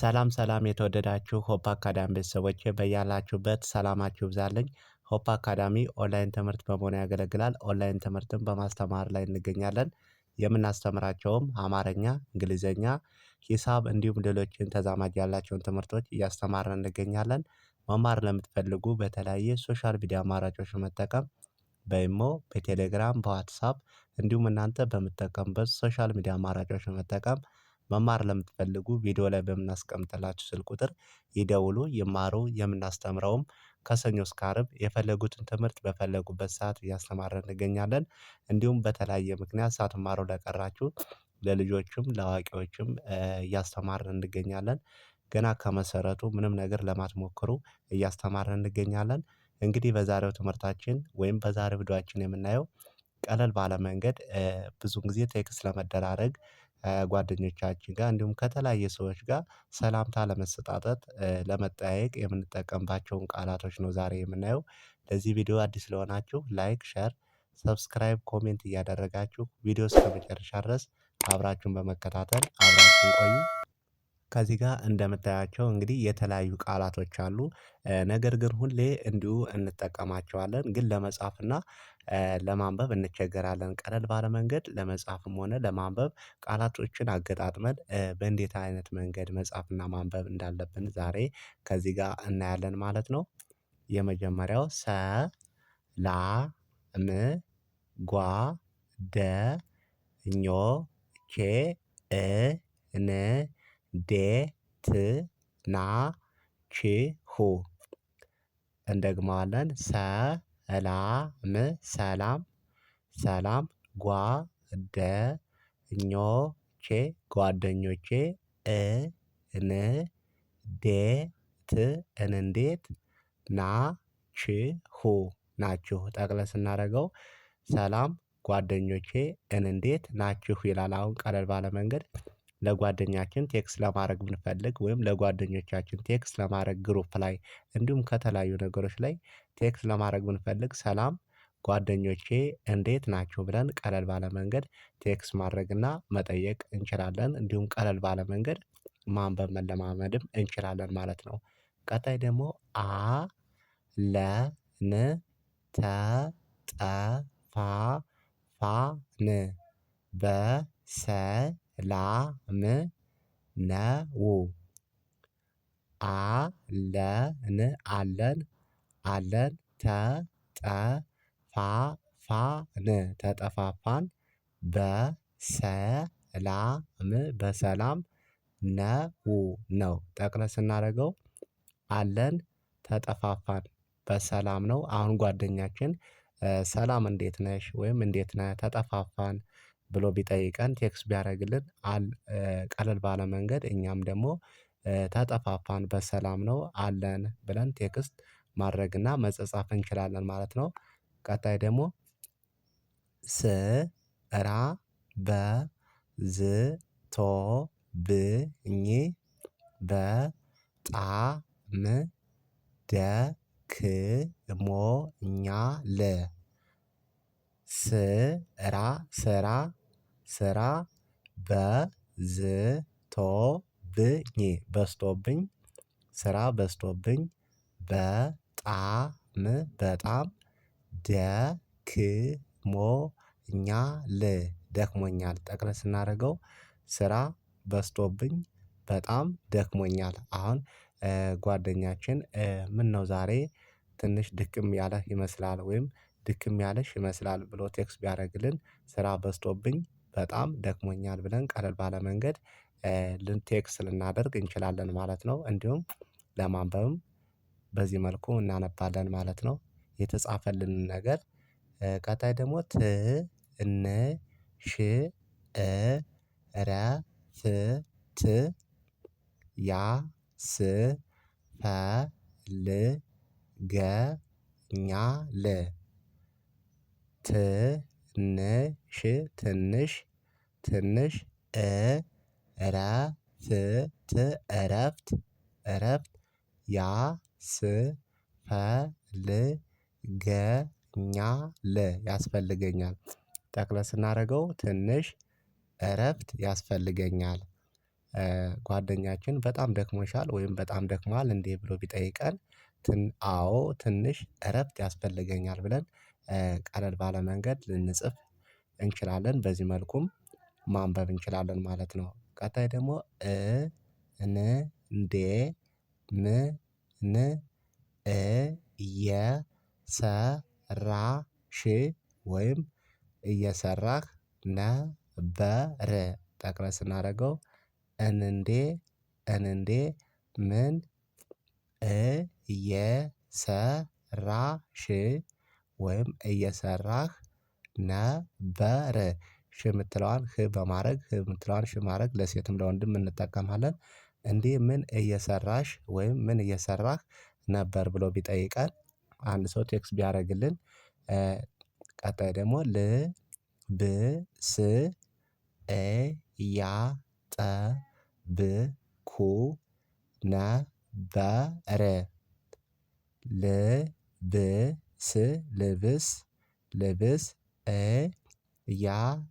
ሰላም ሰላም የተወደዳችሁ ሆፕ አካዳሚ ቤተሰቦቼ በያላችሁበት ሰላማችሁ ይብዛልኝ። ሆፕ አካዳሚ ኦንላይን ትምህርት በመሆን ያገለግላል። ኦንላይን ትምህርትን በማስተማር ላይ እንገኛለን። የምናስተምራቸውም አማርኛ፣ እንግሊዘኛ፣ ሂሳብ እንዲሁም ሌሎችን ተዛማጅ ያላቸውን ትምህርቶች እያስተማርን እንገኛለን። መማር ለምትፈልጉ በተለያየ ሶሻል ሚዲያ አማራጮች መጠቀም በኢሞ፣ በቴሌግራም፣ በዋትሳፕ እንዲሁም እናንተ በምትጠቀሙበት ሶሻል ሚዲያ አማራጮች መጠቀም መማር ለምትፈልጉ ቪዲዮ ላይ በምናስቀምጥላችሁ ስልክ ቁጥር ይደውሉ፣ ይማሩ። የምናስተምረውም ከሰኞ እስከ ዓርብ የፈለጉትን ትምህርት በፈለጉበት ሰዓት እያስተማርን እንገኛለን። እንዲሁም በተለያየ ምክንያት ሳትማሩ ለቀራችሁ ለልጆችም ለአዋቂዎችም እያስተማርን እንገኛለን። ገና ከመሰረቱ ምንም ነገር ለማትሞክሩ እያስተማርን እንገኛለን። እንግዲህ በዛሬው ትምህርታችን ወይም በዛሬው ቪዲዮአችን የምናየው ቀለል ባለ መንገድ ብዙን ጊዜ ቴክስት ለመደራረግ ጓደኞቻችን ጋር እንዲሁም ከተለያየ ሰዎች ጋር ሰላምታ ለመሰጣጠት ለመጠያየቅ የምንጠቀምባቸውን ቃላቶች ነው ዛሬ የምናየው። ለዚህ ቪዲዮ አዲስ ለሆናችሁ ላይክ፣ ሼር፣ ሰብስክራይብ፣ ኮሜንት እያደረጋችሁ ቪዲዮ እስከመጨረሻ ድረስ አብራችሁን በመከታተል አብራችሁን ቆዩ። ከዚህ ጋር እንደምታያቸው እንግዲህ የተለያዩ ቃላቶች አሉ። ነገር ግን ሁሌ እንዲሁ እንጠቀማቸዋለን ግን ለመጻፍና ለማንበብ እንቸገራለን። ቀለል ባለ መንገድ ለመጻፍም ሆነ ለማንበብ ቃላቶችን አገጣጥመን በእንዴት አይነት መንገድ መጻፍና ማንበብ እንዳለብን ዛሬ ከዚህ ጋር እናያለን ማለት ነው። የመጀመሪያው ላ ም ጓ ደ ኞ ቼ ን ዴ ት ና ች ሁ። እንደግመዋለን ሰላም ሰላም ሰላም ጓደኞቼ ጓደኞቼ እንዴት እንዴት ናችሁ ናችሁ። ጠቅለል ስናደርገው ሰላም ጓደኞቼ እንዴት ናችሁ ይላል። አሁን ቀለል ባለ መንገድ ለጓደኛችን ቴክስት ለማድረግ ብንፈልግ ወይም ለጓደኞቻችን ቴክስት ለማድረግ ግሩፕ ላይ እንዲሁም ከተለያዩ ነገሮች ላይ ቴክስት ለማድረግ ብንፈልግ ሰላም ጓደኞቼ እንዴት ናችሁ ብለን ቀለል ባለ መንገድ ቴክስት ማድረግና መጠየቅ እንችላለን። እንዲሁም ቀለል ባለ መንገድ ማንበብ መለማመድም እንችላለን ማለት ነው። ቀጣይ ደግሞ ለ ን ተ ጠ ፋ ፋ ን በሰላም ነው። አለን አለን አለን ተጠፋፋን ተጠፋፋን በሰላም በሰላም ነው። ጠቅለል ስናደርገው አለን ተጠፋፋን በሰላም ነው። አሁን ጓደኛችን ሰላም እንዴት ነሽ ወይም እንዴት ነህ ተጠፋፋን ብሎ ቢጠይቀን ቴክስት ቢያደርግልን ቀለል ባለ መንገድ እኛም ደግሞ ተጠፋፋን በሰላም ነው አለን ብለን ቴክስት ማድረግና መጻጻፍ እንችላለን ማለት ነው። ቀጣይ ደግሞ ስራ በዝቶብኝ በጣም ደክሞኛል። ስራ ስራ ስራ በዝቶብኝ በዝቶብኝ ስራ በዝቶብኝ በጣም በጣም ደክሞኛል ደክሞኛል። ጠቅለል ስናደርገው ስራ በዝቶብኝ በጣም ደክሞኛል። አሁን ጓደኛችን ምነው ዛሬ ትንሽ ድክም ያለህ ይመስላል ወይም ድክም ያለሽ ይመስላል ብሎ ቴክስት ቢያደርግልን ስራ በዝቶብኝ በጣም ደክሞኛል ብለን ቀለል ባለ መንገድ ቴክስት ልናደርግ እንችላለን ማለት ነው። እንዲሁም ለማንበብም በዚህ መልኩ እናነባለን ማለት ነው። የተጻፈልንን ነገር ቀጣይ ደግሞ ትንሽ እረፍት ያስፈልገኛል። ትንሽ ትንሽ ትንሽ እረፍት እረፍት እረፍት ያስፈልገኛል። ጠቅለል ስናደርገው ትንሽ እረፍት ያስፈልገኛል። ጓደኛችን በጣም ደክሞሻል ወይም በጣም ደክሟል እንዴ ብሎ ቢጠይቀን አዎ ትንሽ እረፍት ያስፈልገኛል ብለን ቀለል ባለ መንገድ ልንጽፍ እንችላለን። በዚህ መልኩም ማንበብ እንችላለን ማለት ነው። ቀጣይ ደግሞ ን እንዴ ም ን እየሰራሽ ወይም እየሰራህ ነበር ጠቅለል ስናደርገው እንንዴ እንንዴ ምን እየሰራሽ ወይም እየሰራህ ነበር ሽ የምትለዋን ህ በማድረግ ህ የምትለዋን ሽ ማድረግ ለሴትም ለወንድም እንጠቀማለን። እንዴ ምን እየሰራሽ ወይም ምን እየሰራህ ነበር ብሎ ቢጠይቀን አንድ ሰው ቴክስት ቢያደርግልን ቀጣይ ደግሞ ልብስ እያጠብኩ ነበር። ልብስ ልብስ ልብስ እያጠብኩ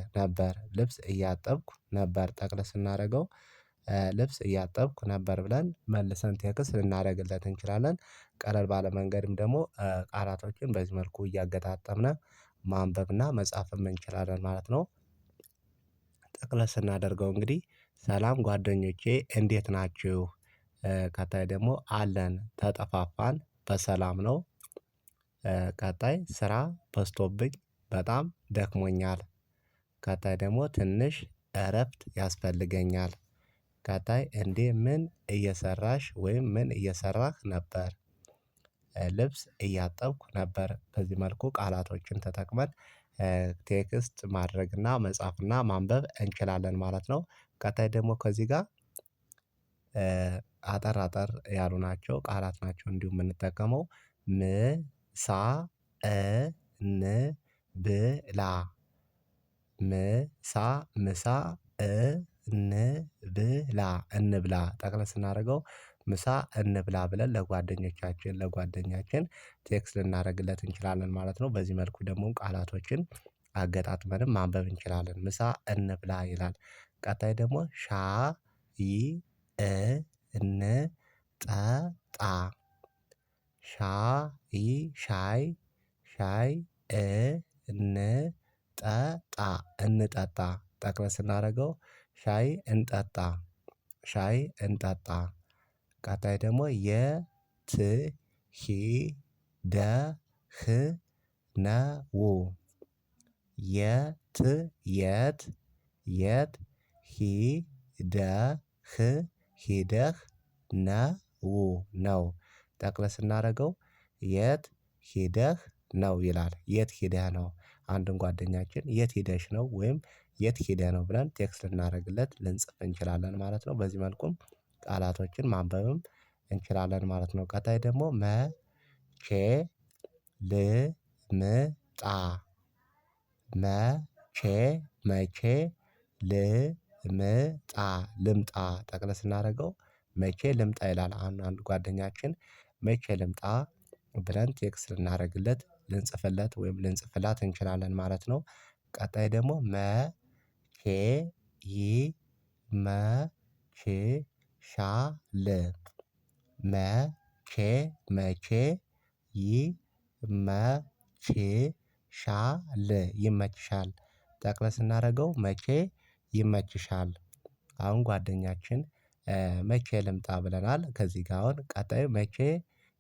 ነበር ልብስ እያጠብኩ ነበር ጠቅለል ስናደርገው ልብስ እያጠብኩ ነበር ብለን መልሰን ቴክስት ልናደርግለት እንችላለን። ቀለል ባለ መንገድም ደግሞ ቃላቶችን በዚህ መልኩ እያገጣጠምነ ማንበብና መጻፍም እንችላለን ማለት ነው። ጠቅለል ስናደርገው እንግዲህ ሰላም ጓደኞቼ እንዴት ናችሁ? ቀጣይ ደግሞ አለን ተጠፋፋን በሰላም ነው። ቀጣይ ስራ በዝቶብኝ በጣም ደክሞኛል። ቀጣይ ደግሞ ትንሽ እረፍት ያስፈልገኛል። ቀጣይ እንዴ ምን እየሰራሽ ወይም ምን እየሰራህ ነበር? ልብስ እያጠብኩ ነበር በዚህ መልኩ ቃላቶችን ተጠቅመን ቴክስት ማድረግና መጻፍና ማንበብ እንችላለን ማለት ነው። ቀጣይ ደግሞ ከዚህ ጋር አጠር አጠር ያሉ ናቸው ቃላት ናቸው እንዲሁ የምንጠቀመው ምሳ እንብላ ምሳ ምሳ እንብላ እንብላ ጠቅለል ስናደርገው ምሳ እንብላ ብለን ለጓደኞቻችን ለጓደኛችን ቴክስት ልናደርግለት እንችላለን ማለት ነው። በዚህ መልኩ ደግሞ ቃላቶችን አገጣጥመንም ማንበብ እንችላለን ምሳ እንብላ ይላል። ቀጣይ ደግሞ ሻይ እንጠጣ ሻይ ሻይ ሻይ እንጠጣ እንጠጣ ጠቅለል ስናደርገው ሻይ እንጠጣ ሻይ እንጠጣ። ቀጣይ ደግሞ የት ሂደህ ነው? የት የት የት ሂደህ ሂደህ ነው? ጠቅለል ስናደርገው የት ሂደህ ነው ይላል የት ሂደህ ነው? አንድን ጓደኛችን የት ሂደሽ ነው ወይም የት ሂደህ ነው ብለን ቴክስት ልናደርግለት ልንጽፍ እንችላለን ማለት ነው። በዚህ መልኩም ቃላቶችን ማንበብም እንችላለን ማለት ነው። ቀጣይ ደግሞ መቼ ልምጣ መቼ መቼ ልምጣ ልምጣ ጠቅለል ስናደርገው መቼ ልምጣ ይላል አሁን አንድ ጓደኛችን መቼ ልምጣ ብለን ቴክስት ልናደርግለት ልንጽፍለት ወይም ልንጽፍላት እንችላለን ማለት ነው። ቀጣይ ደግሞ መቼ ይመችሻል መቼ መቼ ይመችሻል ይመችሻል ጠቅለል ስናደርገው መቼ ይመችሻል? አሁን ጓደኛችን መቼ ልምጣ ብለናል ከዚህ ጋር አሁን ቀጣዩ መቼ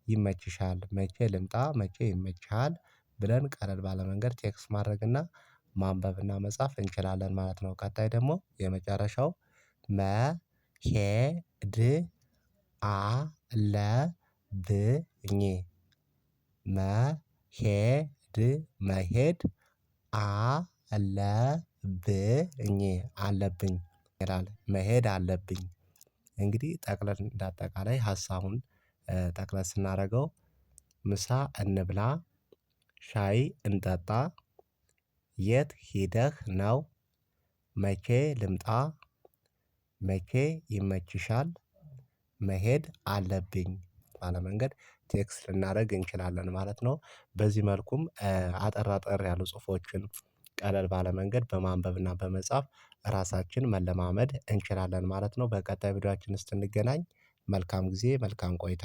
ይመችሻል መቼ ልምጣ መቼ ይመችሃል ብለን ቀለል ባለ መንገድ ቴክስት ማድረግና ማንበብና መጻፍ እንችላለን ማለት ነው። ቀጣይ ደግሞ የመጨረሻው መሄድ አለብኝ መሄድ መሄድ አለብኝ አለብኝ ይላል መሄድ አለብኝ። እንግዲህ ጠቅለል እንደ አጠቃላይ ሀሳቡን ጠቅለል ስናደርገው ምሳ እንብላ ሻይ እንጠጣ የት ሂደህ ነው? መቼ ልምጣ መቼ ይመችሻል? መሄድ አለብኝ ባለ መንገድ ቴክስት ልናደርግ እንችላለን ማለት ነው። በዚህ መልኩም አጠር አጠር ያሉ ጽሁፎችን ቀለል ባለ መንገድ በማንበብና በመጻፍ ራሳችን መለማመድ እንችላለን ማለት ነው። በቀጣይ ቪዲዮአችን እስክንገናኝ መልካም ጊዜ መልካም ቆይታ